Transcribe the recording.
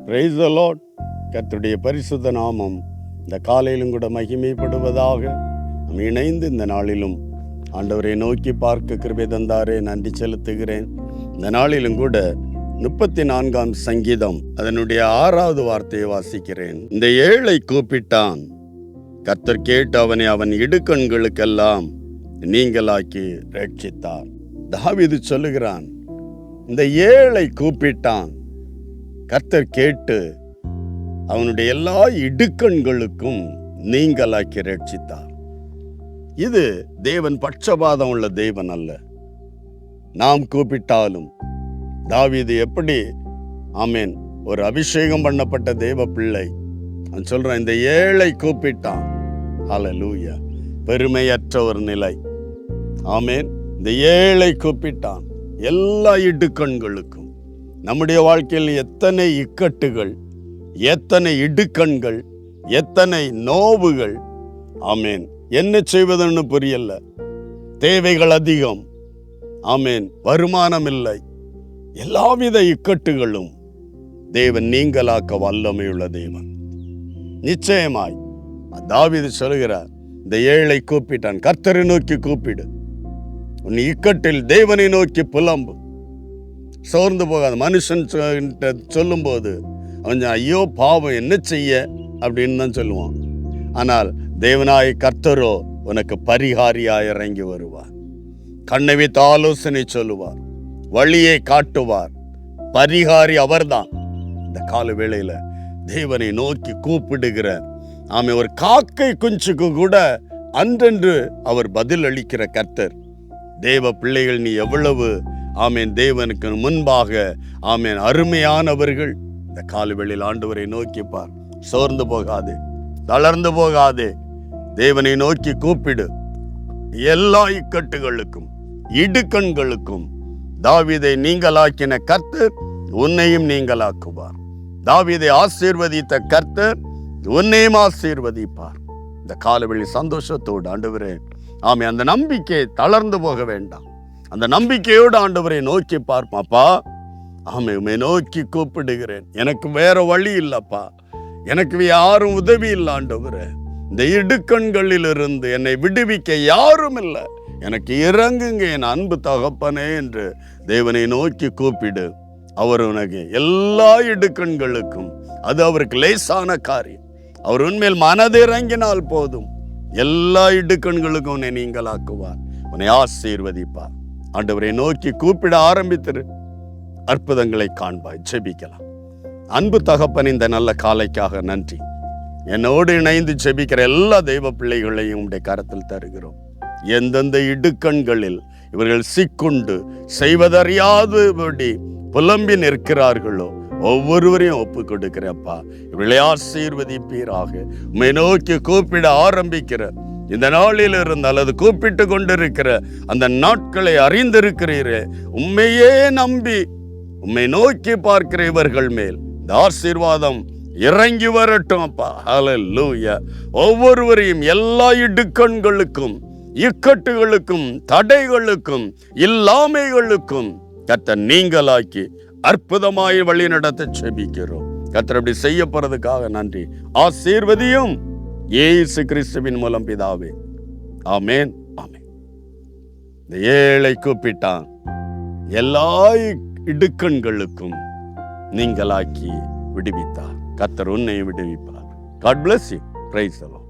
Praise the Lord. கர்த்தருடைய பரிசுத்த நாமம் இந்த காலையிலும் கூட மகிமைப்படுவதாக. நாம் இணைந்து இந்த நாளிலும் ஆண்டவரை நோக்கி பார்க்க கிருபை தந்தாரே, நன்றி செலுத்துகிறேன். இந்த நாளிலும் கூட 34ஆம் சங்கீதம் அதனுடைய 6வது வார்த்தையை வாசிக்கிறேன். இந்த ஏழை கூப்பிட்டான், கர்த்தர் கேட்டு அவனை அவன் இடுக்கண்களுக்கெல்லாம் நீங்களாக்கி ரட்சித்தார். தாவீது சொல்லுகிறான், இந்த ஏழை கூப்பிட்டான், கர்த்தர் கேட்டு அவனுடைய எல்லா இடுக்கண்களுக்கும் நீங்களாக்கி ரட்சித்தார். இது தேவன் பட்சபாதம் உள்ள தேவன் அல்ல. நாம் கூப்பிட்டாலும் தாவீது எப்படி ஆமேன் ஒரு அபிஷேகம் பண்ணப்பட்ட தேவ பிள்ளை அவன் சொல்றான், இந்த ஏழை கூப்பிட்டான். ஹல்லேலூயா. பெருமையற்ற ஒரு நிலை. ஆமேன். இந்த ஏழை கூப்பிட்டான். எல்லா இடுக்கண்களுக்கும் நம்முடைய வாழ்க்கையில் எத்தனை இக்கட்டுகள், எத்தனை இடுக்கண்கள், எத்தனை நோவுகள். ஆமேன். என்ன செய்வதுன்னு புரியல. தேவைகள் அதிகம். ஆமேன். வருமானம் இல்லை. எல்லாவித இக்கட்டுகளும் தேவன் நீங்களாக்க வல்லமையுள்ள தேவன். நிச்சயமாய் தாவீது சொல்கிறார், இந்த ஏழை கூப்பிட்டான், கர்த்தரை நோக்கி கூப்பிடு. உன் இக்கட்டில் தேவனை நோக்கி புலம்பு. சோர்ந்து போகாத. மனுஷன் சொல்லும் போது அவன் ஐயோ பாவம் என்ன செய்ய அப்படின்னு தான் சொல்லுவான். ஆனால் தேவனாய் கர்த்தரோ உனக்கு பரிகாரியாய் இறங்கி வருவார். கண்ணை வைத்து ஆலோசனை சொல்லுவார், வழியை காட்டுவார். பரிகாரி அவர்தான். இந்த கால வேளையில தேவனை நோக்கி கூப்பிடுகிற ஒரு காக்கை குஞ்சுக்கு கூட அன்றென்று அவர் பதில் அளிக்கிற கர்த்தர். தேவ பிள்ளைகள், நீ எவ்வளவு ஆமேன் தேவனுக்கு முன்பாக ஆமேன் அருமையானவர்கள். இந்த காலவெளியில் ஆண்டவரை நோக்கி பார். சோர்ந்து போகாதே, தளர்ந்து போகாதே. தேவனை நோக்கி கூப்பிடு. எல்லா இக்கட்டுகளுக்கும் இடுக்கண்களுக்கும் தாவீதை நீங்களாக்கின கர்த்தர் உன்னையும் நீங்களாக்குவார். தாவீதை ஆசீர்வதித்த கர்த்தர் உன்னையும் ஆசீர்வதிப்பார். இந்த காலவெளி சந்தோஷத்தோடு ஆண்டவரே ஆமே அந்த நம்பிக்கை தளர்ந்து போக வேண்டாம். அந்த நம்பிக்கையோடு ஆண்டவரை நோக்கி பார்ப்பாப்பா. ஆமே, உம்மை நோக்கி கூப்பிடுகிறேன். எனக்கு வேற வழி இல்லப்பா, எனக்கு யாரும் உதவி இல்லை ஆண்டவரே. இந்த இடுக்கண்களிலிருந்து என்னை விடுவிக்க யாரும் இல்லை. எனக்கு இறங்குங்க என் அன்பு தகப்பனே என்று தேவனை நோக்கி கூப்பிடு. அவர் உனக்கு எல்லா இடுக்கண்களுக்கும், அது அவருக்கு லேசான காரியம். அவர் உண்மையில் மனதிறங்கினால் போதும், எல்லா இடுக்கண்களுக்கும் உன்னை நீங்களாக்குவார், உன்னை ஆசீர்வதிப்பார். ஆண்டவரை நோக்கி கூப்பிட ஆரம்பித்திரு. அற்புதங்களை காண்பாய். ஜெபிக்கலாம். அன்பு தகப்பன், இந்த நல்ல காலைக்காக நன்றி. என்னோடு இணைந்து ஜெபிக்கிற எல்லா தெய்வ பிள்ளைகளையும் உடைய கரத்தில் தருகிறோம். எந்தெந்த இடுக்கண்களில் இவர்கள் சிக்குண்டு செய்வதறியாதபடி புலம்பி நிற்கிறார்களோ ஒவ்வொருவரையும் ஒப்பு கொடுக்கிறப்பா. இவர்களை ஆசீர்வதிப்பீராக. உம்மை நோக்கி கூப்பிட ஆரம்பிக்கிற இந்த நாளில் இருந்து அல்லது கூப்பிட்டு கொண்டிருக்கிற அந்த நாட்களை அறிந்திருக்கிறீரே, உண்மையே நம்பி உம்மை நோக்கி பார்க்கிற இவர்கள் மேல் இந்த ஆசீர்வாதம் இறங்கி வரட்டும் அப்பா. ஹல்லேலூயா. ஒவ்வொருவரையும் எல்லா இடுக்கண்களுக்கும் இக்கட்டுகளுக்கும் தடைகளுக்கும் இல்லாமைகளுக்கும் கர்த்தர் நீங்களாக்கி அற்புதமாய் வழி நடத்த செபிக்கிறோம். கர்த்தர் அப்படி செய்ய போறதுக்காக நன்றி. ஆசீர்வதியும் இயேசு கிறிஸ்துவின் மூலம் பிதாவே. ஆமேன், ஆமேன். இந்த ஏழை கூப்பிட்டான், எல்லா இடுக்கண்களுக்கும் நீங்களாக்கி விடுவித்தார். கர்த்தர் உன்னை விடுவிப்பார். God bless you. Praise the Lord.